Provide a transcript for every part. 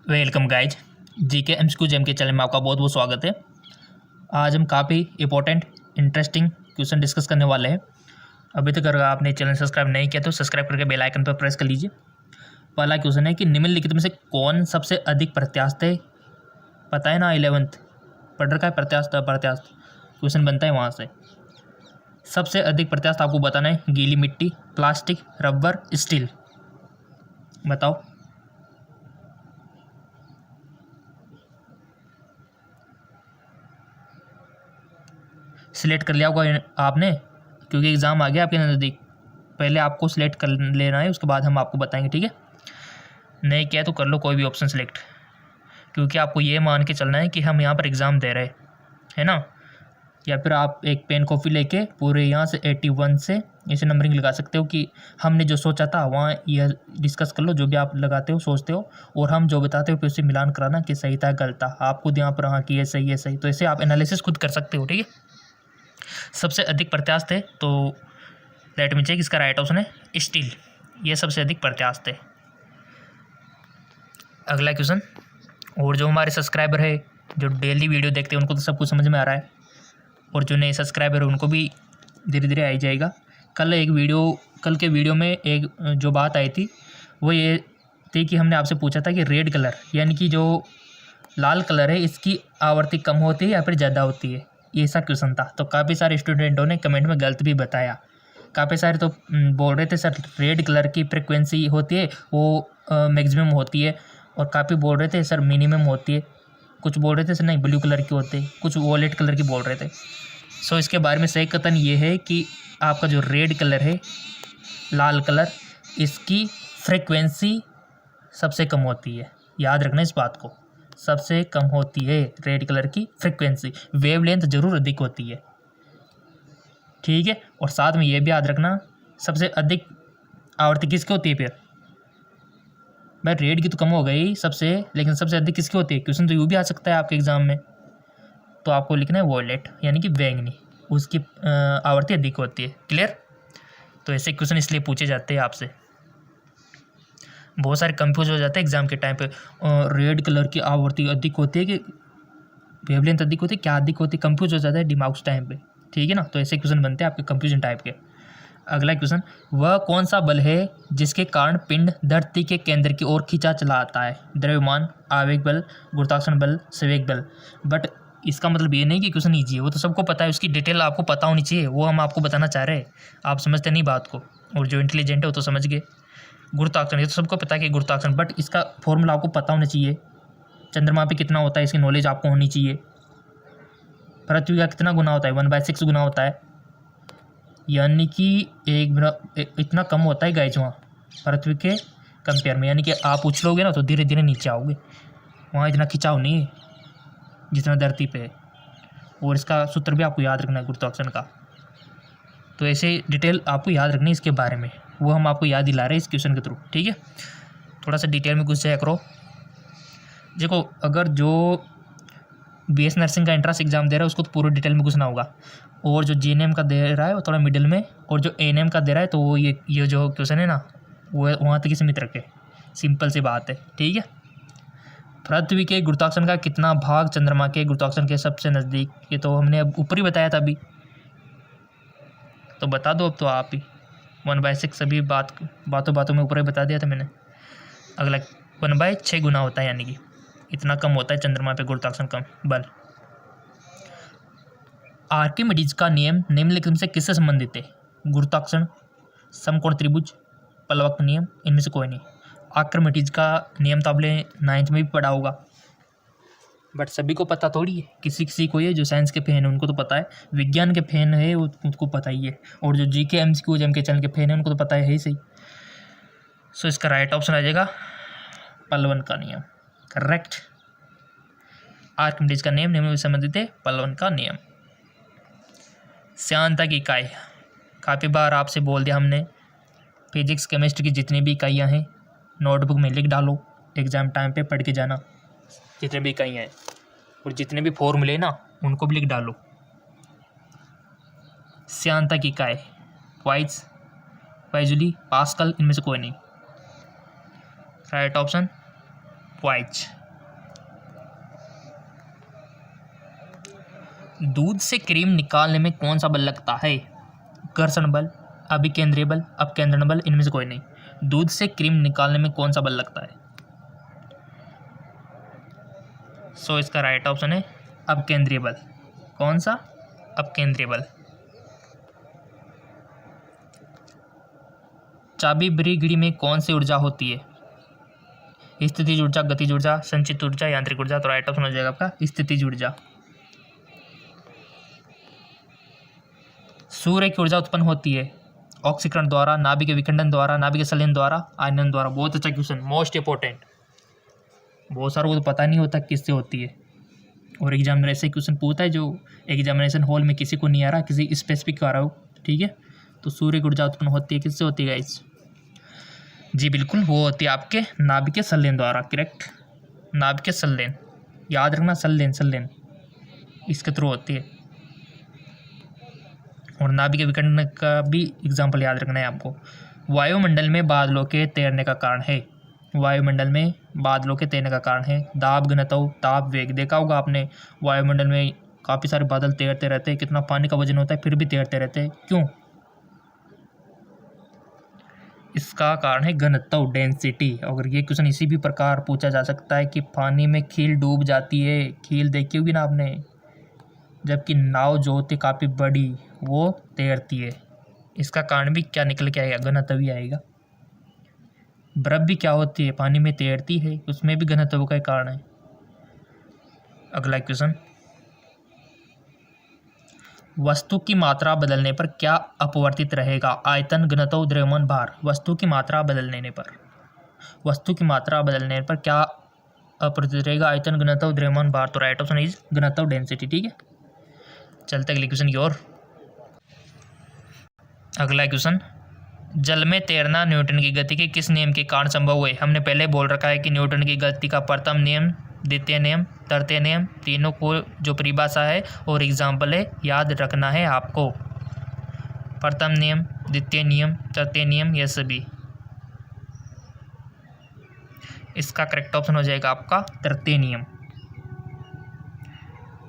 Welcome guys. GK MCQ gem के channel में आपका बहुत बहुत स्वागत है। आज हम काफ़ी इंपॉर्टेंट इंटरेस्टिंग क्वेश्चन डिस्कस करने वाले हैं। अभी तक अगर आपने चैनल सब्सक्राइब नहीं किया तो सब्सक्राइब करके बेल आइकन पर प्रेस कर लीजिए। पहला क्वेश्चन है कि निम्नलिखित में से कौन सबसे अधिक प्रत्यास्थ है। पता है ना, 11th पढ़ रखा है प्रत्यास्थ अप्रत्यास्थ, क्वेश्चन बनता है वहाँ से। सबसे अधिक प्रत्यास्थ आपको बताना है। गीली मिट्टी, प्लास्टिक, रबर, स्टील। बताओ। सिलेक्ट कर लिया होगा आपने, क्योंकि एग्ज़ाम आ गया आपके नज़दीक। पहले आपको सिलेक्ट कर लेना है, उसके बाद हम आपको बताएंगे, ठीक है। नहीं किया तो कर लो कोई भी ऑप्शन सिलेक्ट, क्योंकि आपको ये मान के चलना है कि हम यहाँ पर एग्ज़ाम दे रहे हैं ना। या फिर आप एक पेन कॉपी लेके पूरे यहाँ से 81 से ऐसे नंबरिंग लगा सकते हो कि हमने जो सोचा था वहाँ यह डिस्कस कर लो, जो भी आप लगाते हो सोचते हो, और हम जो बताते हो फिर उससे मिलान कराना कि सही था गलत था। आप खुद यहाँ पर हाँ कि ये सही है सही, तो ऐसे आप एनालिसिस खुद कर सकते हो, ठीक है। सबसे अधिक प्रत्यास्थ है तो लेट मी चेक, इसका राइट ऑप्शन है स्टील। ये सबसे अधिक प्रत्यास्थ है। अगला क्वेश्चन, और जो हमारे सब्सक्राइबर है जो डेली वीडियो देखते हैं उनको तो सब कुछ समझ में आ रहा है, और जो नए सब्सक्राइबर है उनको भी धीरे धीरे आ ही जाएगा। कल के वीडियो में एक जो बात आई थी वो ये थी कि हमने आपसे पूछा था कि रेड कलर यानी कि जो लाल कलर है इसकी आवृत्ति कम होती है या फिर ज़्यादा होती है, ये ऐसा क्वेश्चन था। तो काफ़ी सारे स्टूडेंटों ने कमेंट में गलत भी बताया। काफ़ी सारे तो बोल रहे थे सर रेड कलर की फ्रिक्वेंसी होती है वो मैक्सिमम होती है, और काफ़ी बोल रहे थे सर मिनिमम होती है। कुछ बोल रहे थे सर नहीं ब्लू कलर की होती है, कुछ वॉलेट कलर की बोल रहे थे। सो इसके बारे में सही कथन ये है कि आपका जो रेड कलर है, लाल कलर, इसकी फ्रिक्वेंसी सबसे कम होती है। याद रखना इस बात को, सबसे कम होती है रेड कलर की फ्रिक्वेंसी। वेवलेंथ जरूर अधिक होती है, ठीक है। और साथ में ये भी याद रखना सबसे अधिक आवृत्ति किसकी होती है। फिर भाई रेड की तो कम हो गई सबसे, लेकिन सबसे अधिक किसकी होती है। क्वेश्चन तो यूँ भी आ सकता है आपके एग्जाम में। तो आपको लिखना है वॉयलेट यानी कि बैंगनी, उसकी आवृत्ति अधिक होती है। क्लियर। तो ऐसे क्वेश्चन इसलिए पूछे जाते हैं आपसे। बहुत सारे कंफ्यूज हो जाते हैं एग्जाम के टाइम पे, रेड कलर की आवृत्ति अधिक होती है कि वेवलेंथ अधिक होती है, क्या अधिक होती है, कंफ्यूज हो जाता है दिमाग उस टाइम पे, ठीक है ना। तो ऐसे क्वेश्चन बनते हैं आपके कंफ्यूजन टाइप के। अगला क्वेश्चन, वह कौन सा बल है जिसके कारण पिंड धरती के केंद्र की ओर खींचा चला आता है। द्रव्यमान, आवेग बल, गुरुत्वाकर्षण बल, संवेग बल। बट इसका मतलब ये नहीं कि क्वेश्चन ईजी है, वो तो सबको पता है, उसकी डिटेल आपको पता होनी चाहिए, वो हम आपको बताना चाह रहे हैं। आप समझते नहीं बात को, और जो इंटेलिजेंट है वो तो समझ गए। गुरुत्वाकर्षण ये तो सबको पता है कि गुरुत्वाकर्षण, बट इसका फॉर्मूला आपको पता होना चाहिए। चंद्रमा पे कितना होता है इसकी नॉलेज आपको होनी चाहिए। पृथ्वी का कितना गुना होता है, 1/6 गुना होता है, यानी कि इतना कम होता है गाइज वहाँ पृथ्वी के कंपेयर में। यानी कि आप उछलोगे ना तो धीरे धीरे नीचे आओगे, वहाँ इतना खिंचाव नहीं है जितना धरती पे है। और इसका सूत्र भी आपको याद रखना है गुरुत्वाकर्षण का। तो ऐसे डिटेल आपको याद रखनी है इसके बारे में, वो हम आपको याद दिला रहे हैं इस क्वेश्चन के थ्रू, ठीक है। थोड़ा सा डिटेल में कुछ चेक करो। देखो, अगर जो BS नर्सिंग का एंट्रेंस एग्जाम दे रहा है उसको तो पूरी डिटेल में घुसना होगा, और जो GNM का दे रहा है वो थोड़ा मिडिल में, और जो ANM का दे रहा है तो वो ये जो क्वेश्चन है ना वो वहाँ तक ही सीमित रखे। सिंपल सी बात है, ठीक है। पृथ्वी के गुरुत्वाकर्षण का कितना भाग चंद्रमा के गुरुत्वाकर्षण के सबसे नज़दीक, ये तो हमने अब ऊपर ही बताया था अभी, तो बता दो अब तो आप ही। 1/6 सभी बातों में ऊपर ही बता दिया था मैंने। अगला 1/6 गुना होता है, यानी कि इतना कम होता है चंद्रमा पे गुरुत्वाकर्षण कम बल। आर्किमिडीज का नियम निम्नलिखित में से किससे संबंधित है। गुरुत्वाकर्षण, समकोण त्रिभुज, पलवक नियम, इनमें से कोई नहीं। आर्किमिडीज का नियम तो आपने 9th में भी पढ़ा होगा, बट सभी को पता थोड़ी है, किसी किसी को ये जो साइंस के फैन है उनको तो पता है, विज्ञान के फैन है उनको पता ही है, और जो GK MCQ जेम के चैनल के फैन है उनको तो पता है ही सही। सो इसका राइट ऑप्शन आ जाएगा पलवन का नियम, करेक्ट। आर्किमिडीज का नियम निम्न से संबंधित है, पलवन का नियम। श्यानता की इकाई, काफ़ी बार आपसे बोल दिया हमने, फिजिक्स केमिस्ट्री की जितनी भी इकाइयाँ हैं नोटबुक में लिख डालो, एग्ज़ाम टाइम पे पढ़ के जाना जितने भी इकाइयाँ हैं, और जितने भी फॉर्मूले ना उनको भी लिख डालो। श्यानता की इकाई वाइज, वाइजुली, पास्कल, इनमें से कोई नहीं। Right option which. दूध से क्रीम निकालने में कौन सा बल लगता है? घर्षण बल, अभिकेंद्रीय बल, अपकेंद्रण बल, इनमें से कोई नहीं। दूध से क्रीम निकालने में कौन सा बल लगता है? सो इसका राइट ऑप्शन है अपकेंद्रीय बल। कौन सा? अपकेंद्रीय बल। चाबी भरी घड़ी में कौन सी ऊर्जा होती है? स्थितिज ऊर्जा, गतिज ऊर्जा, संचित ऊर्जा, यांत्रिक ऊर्जा। तो राइट ऑप्शन हो जाएगा आपका स्थितिज ऊर्जा। सूर्य की ऊर्जा उत्पन्न होती है ऑक्सीकरण द्वारा, नाभिक विखंडन द्वारा, नाभिक संलयन द्वारा, आयनन द्वारा। बहुत अच्छा क्वेश्चन, मोस्ट इंपॉर्टेंट। बहुत सारों को तो पता नहीं होता किससे होती है, और एग्जाम में ऐसे क्वेश्चन पूछता है जो एग्जामिनेशन हॉल में किसी को नहीं आ रहा, किसी स्पेसिफिक को आ रहा हो। ठीक है, तो सूर्य की ऊर्जा उत्पन्न होती है किससे होती है गाइस? जी बिल्कुल, वो होती है आपके नाभिक संलयन द्वारा। करेक्ट, नाभिक संलयन, याद रखना, संलयन इसके थ्रू होती है। और नाभिक विखंडन का भी एग्जाम्पल याद रखना है आपको। वायुमंडल में बादलों के तैरने का कारण है, वायुमंडल में बादलों के तैरने का कारण है दाब, घनत्व, ताप, वेग। देखा होगा आपने, वायुमंडल में काफ़ी सारे बादल तैरते रहते हैं, कितना पानी का वजन होता है, फिर भी तैरते रहते हैं, क्यों? इसका कारण है घनत्व, डेंसिटी। अगर ये क्वेश्चन इसी भी प्रकार पूछा जा सकता है कि पानी में खील डूब जाती है, खील देखी होगी ना आपने, जबकि नाव जो होती है काफ़ी बड़ी वो तैरती है। इसका कारण भी क्या निकल के आएगा? घनत्व ही आएगा। बर्फ भी क्या होती है? पानी में तैरती है, उसमें भी घनत्व का कारण है। अगला क्वेश्चन, वस्तु की मात्रा बदलने पर क्या अपवर्तित रहेगा? आयतन, घनत्व, द्रव्यमान, भार। वस्तु की मात्रा बदलने पर, वस्तु की मात्रा बदलने पर क्या अपवर्तित रहेगा? आयतन, घनत्व, द्रव्यमान, भार। तो राइट ऑप्शन इज घनत्व, डेंसिटी। ठीक है, चलते अगले क्वेश्चन की ओर। अगला क्वेश्चन, जल में तैरना न्यूटन की गति के किस नियम के कारण संभव हुए? हमने पहले बोल रखा है कि न्यूटन की गति का प्रथम नियम, द्वितीय नियम, तृतीय नियम, तीनों को जो परिभाषा है और एग्जाम्पल है याद रखना है आपको। प्रथम नियम, द्वितीय नियम, तृतीय नियम, ये सभी। इसका करेक्ट ऑप्शन हो जाएगा आपका तृतीय नियम।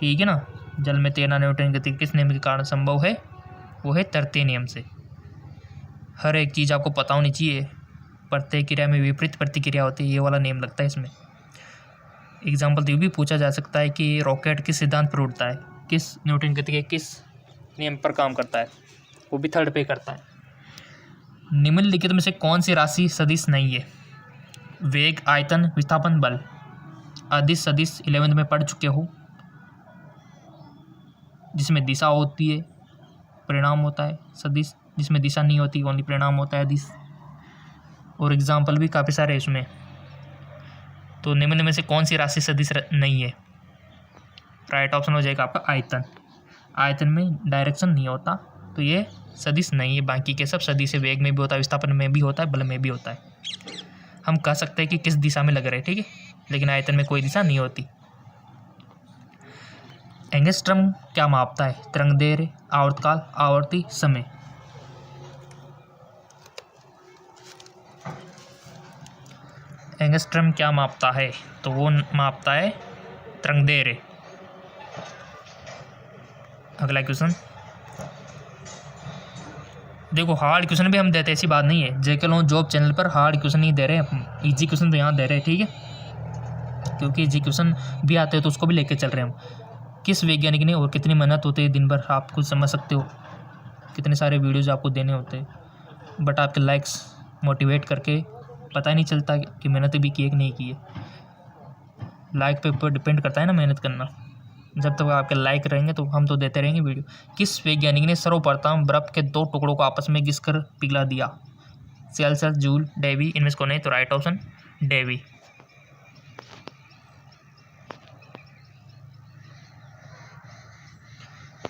ठीक है ना, जल में तैरना न्यूटन की गति किस नियम के कारण संभव है? वो है तृतीय नियम से। हर एक चीज़ आपको पता होनी चाहिए। प्रत्येक क्रिया में विपरीत प्रतिक्रिया होती है, ये वाला नियम लगता है इसमें। एग्जाम्पल तो भी पूछा जा सकता है कि रॉकेट किस सिद्धांत पर उड़ता है, किस न्यूटन गति के किस नियम पर काम करता है, वो भी थर्ड पे करता है। निम्नलिखित में से कौन सी राशि सदिश नहीं है? वेग, आयतन, विस्थापन, बल। अदिश सदिश 11th में पढ़ चुके हो, जिसमें दिशा होती है, परिणाम होता है। सदिश जिसमें दिशा नहीं होती, ओनली परिणाम होता है दिश। और एग्जाम्पल भी काफ़ी सारे हैं इसमें। तो निम्न में से कौन सी राशि सदिश नहीं है? राइट ऑप्शन हो जाएगा आपका आयतन। आयतन में डायरेक्शन नहीं होता, तो ये सदिश नहीं है। बाकी के सब सदिश है, वेग में भी होता है, विस्थापन में भी होता है, बल में भी होता है। हम कह सकते हैं कि किस दिशा में लग रहे हैं, ठीक है, लेकिन आयतन में कोई दिशा नहीं होती। एंगस्ट्रम क्या मापता है? तरंगदैर्घ्य, आवर्तकाल, आवर्ती, समय। एंगस्ट्रम क्या मापता है? तो वो मापता है तरंगदैर्घ्य। अगला क्वेश्चन, देखो हार्ड क्वेश्चन भी हम देते हैं, ऐसी बात नहीं है। जेके लोन जॉब चैनल पर हार्ड क्वेश्चन नहीं दे रहे हैं, इजी क्वेश्चन तो यहाँ दे रहे हैं, ठीक है, क्योंकि इजी क्वेश्चन भी आते हैं तो उसको भी लेके चल रहे हैं हम। किस वैज्ञानिक ने और कितनी मेहनत होती है दिन भर, आप कुछ समझ सकते हो, कितने सारे वीडियोज आपको देने होते हैं, बट आपके लाइक्स मोटिवेट करके पता ही नहीं चलता कि मेहनत भी की है कि नहीं की है। लाइक पे ऊपर डिपेंड करता है ना मेहनत करना। जब तक आपके लाइक रहेंगे तो हम तो देते रहेंगे वीडियो। किस वैज्ञानिक ने सर्वप्रथम बर्फ के दो टुकड़ों को आपस में घिसकर पिघला दिया? सेल्सियस, जूल, डेवी, इनमें से कौन है? तो राइट ऑप्शन डेवी।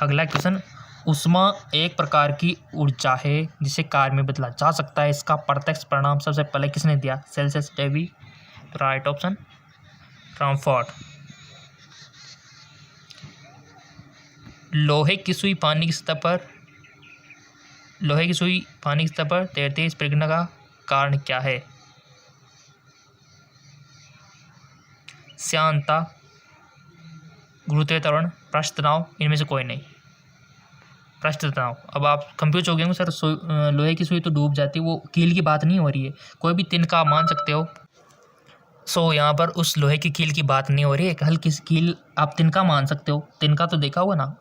अगला क्वेश्चन, ऊष्मा एक प्रकार की ऊर्जा है जिसे कार्य में बदला जा सकता है, इसका प्रत्यक्ष परिणाम सबसे पहले किसने दिया? Celsius, Davy, right option Rumford. लोहे की सुई पानी की सतह पर तैरती है, इस प्रक्रिया का कारण क्या है? श्यानता, गुरुत्वीय त्वरण, पृष्ठ तनाव, इनमें से कोई नहीं। पृष्ठ तनाव। अब आप कंफ्यूज हो गए होंगे, सर लोहे की सुई तो डूब जाती है, वो कील की बात नहीं हो रही है, कोई भी तिनका आप मान सकते हो। यहाँ पर उस लोहे की कील की बात नहीं हो रही है, एक हल्की सी कील आप तिनका मान सकते हो। तिनका तो देखा होगा ना,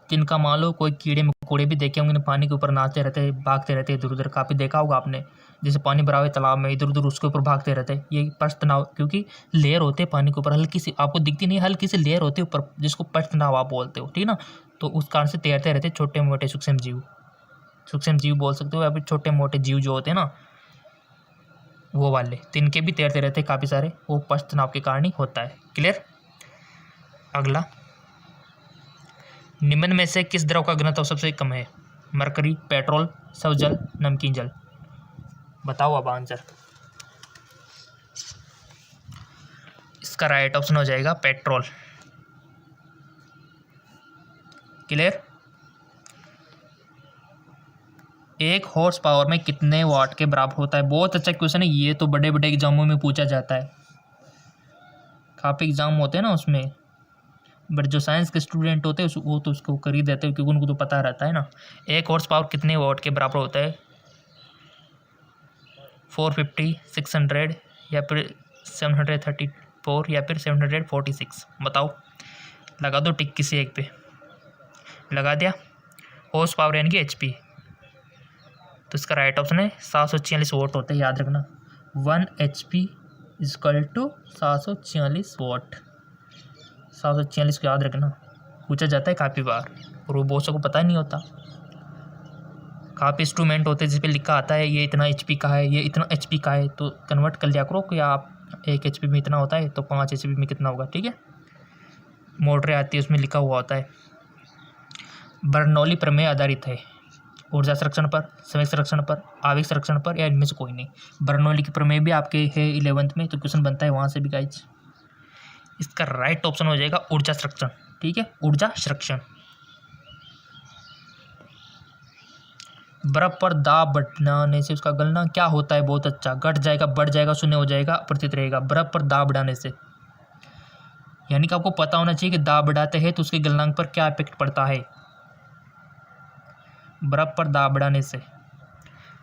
तिनका मान लो, कोई कीड़े मकोड़े भी देखे होंगे, पानी के ऊपर नाचते रहते, भागते रहते इधर उधर, काफ़ी देखा होगा आपने, जैसे पानी भरा हुआ तालाब में इधर उधर उसके ऊपर भागते रहते हैं। ये पृष्ठ तनाव, क्योंकि लेयर होते हैं पानी के ऊपर, हल्की सी आपको दिखती नहीं, हल्की सी लेयर होती है ऊपर, जिसको पृष्ठ तनाव आप बोलते हो, ठीक ना। तो उस कारण से तैरते रहते छोटे मोटे सूक्ष्म जीव बोल सकते हो, या फिर छोटे मोटे जीव जो होते हैं ना, वो वाले तिनके भी तैरते रहते हैं काफ़ी सारे, वो पृष्ठ तनाव के कारण ही होता है। क्लियर। अगला, निम्न में से किस द्रव का घनत्व सबसे कम है? मरकरी, पेट्रोल, सब जल, नमकीन जल। बताओ अब आंसर। इसका राइट ऑप्शन हो जाएगा पेट्रोल। क्लियर। 1 हॉर्स पावर में कितने वाट के बराबर होता है? बहुत अच्छा क्वेश्चन है ये, तो बड़े बड़े एग्जामों में पूछा जाता है, काफ़ी एग्जाम होते हैं ना उसमें, बट जो साइंस के स्टूडेंट होते हैं वो तो उसको कर ही देते हैं, क्योंकि उनको तो पता रहता है ना। 1 हॉर्स पावर कितने वाट के बराबर होता है? 450, 600 या फिर 734 या फिर 746। बताओ, लगा दो टिक किसी एक पे। लगा दिया। हॉर्स पावर यानी कि HP, तो इसका राइट ऑप्शन है 746 वाट होता है, याद रखना। 1 HP = 746 वाट। 746 को याद रखना, पूछा जाता है काफ़ी बार, और वो बहुत को पता ही नहीं होता। काफ़ी इंस्ट्रूमेंट होते हैं जिस पे लिखा आता है ये इतना HP का है, ये इतना HP का है, तो कन्वर्ट कर लिया करो कि आप 1 HP में इतना होता है तो 5 HP में कितना होगा, ठीक है। मोटरें आती है उसमें लिखा हुआ होता है। बर्नौली प्रमेय आधारित है ऊर्जा संरक्षण पर, समय संरक्षण पर, आवेग संरक्षण पर, या इनमें से कोई नहीं। बर्नौली की प्रमेय भी आपके है 11th में, तो क्वेश्चन बनता है वहाँ से भी गाइज। इसका राइट ऑप्शन हो जाएगा ऊर्जा संरक्षण, ठीक है, ऊर्जा संरक्षण। बर्फ पर दाब बढ़ाने से उसका गलना क्या होता है? बहुत अच्छा, घट जाएगा, बढ़ जाएगा, शून्य हो जाएगा, अपरिवर्तित रहेगा। बर्फ पर दाब बढ़ाने से, यानी कि आपको पता होना चाहिए कि दाब बढ़ाते हैं तो उसके गलनांक पर क्या इफेक्ट पड़ता है। बर्फ पर दाब बढ़ाने से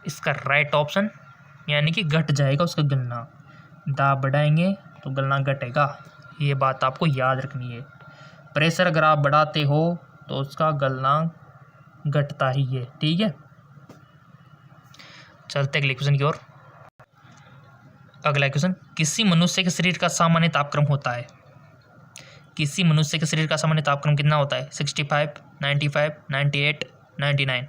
इसका राइट ऑप्शन, यानी कि घट जाएगा उसका गलनांक। दाब बढ़ाएंगे तो गलनांक घटेगा, ये बात आपको याद रखनी है। प्रेशर अगर आप बढ़ाते हो तो उसका गलनांक घटता ही है, ठीक है। चलते अगले क्वेश्चन की ओर। अगला क्वेश्चन, किसी मनुष्य के शरीर का सामान्य तापक्रम होता है? किसी मनुष्य के शरीर का सामान्य तापक्रम कितना होता है? 65, 95, 98, 99।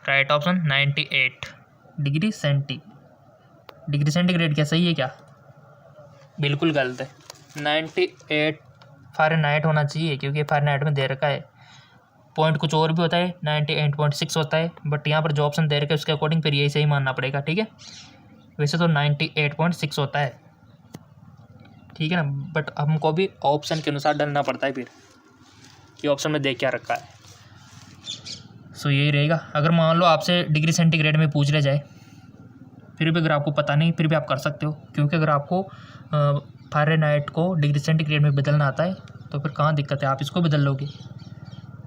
Right option 98 degree centigrade. क्या सही है क्या? बिल्कुल गलत है। 98 फ़ारेनहाइट होना चाहिए, क्योंकि फ़ारेनहाइट में दे रखा है, पॉइंट कुछ और भी होता है, 98.6 होता है, बट यहाँ पर जो ऑप्शन दे रखा है उसके अकॉर्डिंग फिर यही सही मानना पड़ेगा, ठीक है। वैसे तो 98.6 होता है, ठीक है ना, बट हमको भी ऑप्शन के अनुसार डालना पड़ता है, फिर ये ऑप्शन में देख क्या रखा है। सो यही रहेगा। अगर मान लो आपसे डिग्री सेंटीग्रेड में पूछ ले जाए, फिर भी अगर आपको पता नहीं, फिर भी आप कर सकते हो, क्योंकि अगर आपको फ़ारेनहाइट को डिग्री सेंटीग्रेड में बदलना आता है तो फिर कहाँ दिक्कत है, आप इसको बदल लोगे।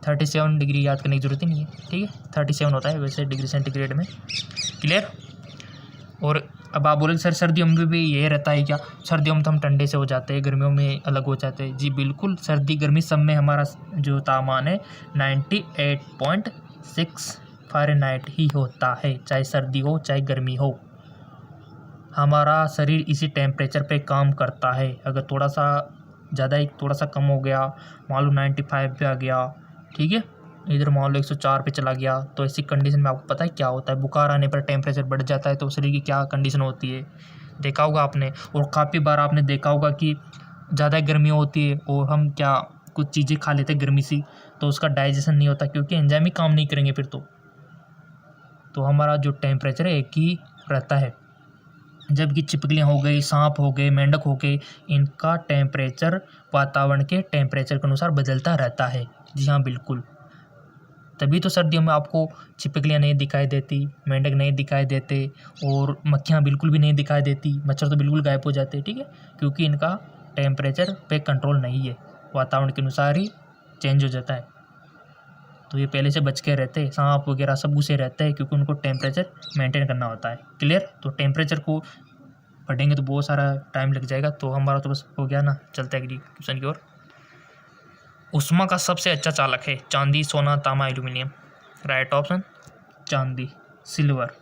37 डिग्री याद करने की ज़रूरत ही नहीं है, ठीक है, 37 होता है वैसे डिग्री सेंटीग्रेड में। क्लियर। और अब आप बोले सर सर्दियों में भी ये रहता है क्या? सर्दियों में तो हम ठंडे से हो जाते हैं, गर्मियों में अलग हो जाते हैं। जी बिल्कुल, सर्दी गर्मी सब में हमारा जो तापमान है 98.6 फ़ारेनहाइट ही होता है, चाहे सर्दी हो चाहे गर्मी हो। हमारा शरीर इसी टेम्परेचर पे काम करता है। अगर थोड़ा सा ज़्यादा ही थोड़ा सा कम हो गया, मान लो 95 पे आ गया, ठीक है, इधर मान लो 104 पे चला गया, तो ऐसी कंडीशन में आपको पता है क्या होता है? बुखार आने पर टेम्परेचर बढ़ जाता है, तो शरीर की क्या कंडीशन होती है, देखा होगा आपने। और काफ़ी बार आपने देखा होगा कि ज़्यादा गर्मी होती है और हम क्या कुछ चीज़ें खा लेते हैं गर्मी सी, तो उसका डाइजेशन नहीं होता, क्योंकि एंजाइम ही काम नहीं करेंगे फिर तो हमारा जो टेम्परेचर है एक ही रहता है। जबकि छिपकलियाँ हो गई, सांप हो गए, मेंढक हो गए, इनका टेम्परेचर वातावरण के टेम्परेचर के अनुसार बदलता रहता है। जी हाँ बिल्कुल, तभी तो सर्दियों में आपको छिपकलियाँ नहीं दिखाई देती, मेंढक नहीं दिखाई देते और मक्खियाँ बिल्कुल भी नहीं दिखाई देती, मच्छर तो बिल्कुल गायब हो जाते हैं, ठीक है, क्योंकि इनका टेम्परेचर पे कंट्रोल नहीं है, वातावरण के अनुसार ही चेंज हो जाता है। तो ये पहले से बच के रहते हैं, सांप वगैरह सब उसे रहते हैं क्योंकि उनको टेम्परेचर मेंटेन करना होता है। क्लियर? तो टेम्परेचर को पढ़ेंगे तो बहुत सारा टाइम लग जाएगा, तो हमारा तो बस हो गया ना। चलते हैं अगली क्वेश्चन की ओर। ऊष्मा का सबसे अच्छा चालक है चांदी, सोना, तांबा, एल्यूमिनियम। राइट ऑप्शन चांदी, सिल्वर।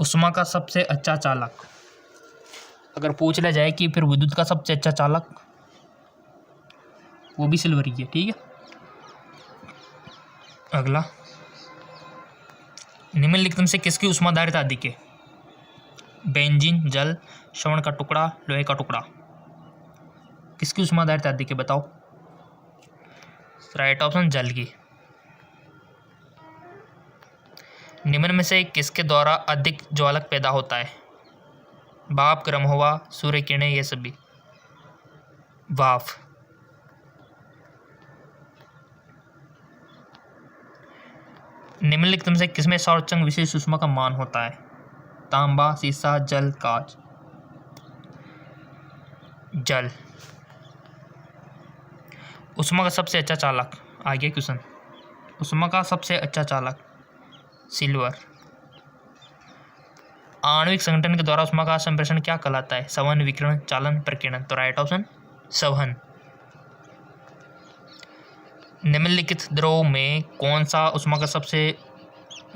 ऊष्मा का सबसे अच्छा चालक अगर पूछ लिया जाए कि फिर विद्युत का सबसे अच्छा चालक, वो भी सिल्वर ही है, ठीक है। अगला, निम्नलिखित में से किसकी ऊष्माधारिता अधिक है? बेंजीन, जल, श्रवण का टुकड़ा, लोहे का टुकड़ा। किसकी ऊष्माधारिता अधिक है बताओ? राइट ऑप्शन जल की। निम्न में से किसके द्वारा अधिक ज्वालक पैदा होता है? भाप, गर्म हवा, सूर्य किरणें, ये सभी। भाप। निम्नलिखित में से किसमें संरक्षण विशेष ऊष्मा का मान होता है? तांबा, सीसा, जल, कांच। जल। ऊष्मा का सबसे अच्छा चालक, आगे क्वेश्चन। ऊष्मा का सबसे अच्छा चालक सिल्वर। आणविक संगठन के द्वारा ऊष्मा का संप्रेषण क्या कहलाता है? संवहन, विकिरण, चालन, प्रकीर्णन। तो राइट ऑप्शन संवहन। निम्नलिखित द्रव में कौन सा ऊष्मा का सबसे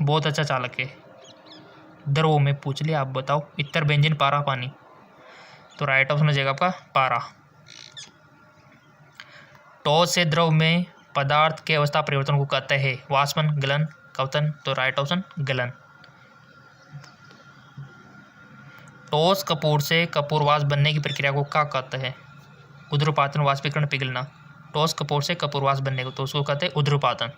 बहुत अच्छा चालक है? द्रव में पूछ लिया, आप बताओ। इत्र, बेंजीन, पारा, पानी। तो राइट ऑप्शन हो जाएगा आपका पारा। ठोस से द्रव में पदार्थ के अवस्था परिवर्तन को कहते हैं? वाष्पन, गलन, कवतन। तो राइट ऑप्शन गलन। ठोस कपूर से कपूरवास बनने की प्रक्रिया को क्या कहते हैं? ऊध्र्वपातन, वाष्पीकरण, पिघलना। ठोस कपूर से कपूरवास बनने को तो उसको कहते हैं ऊध्र्वपातन।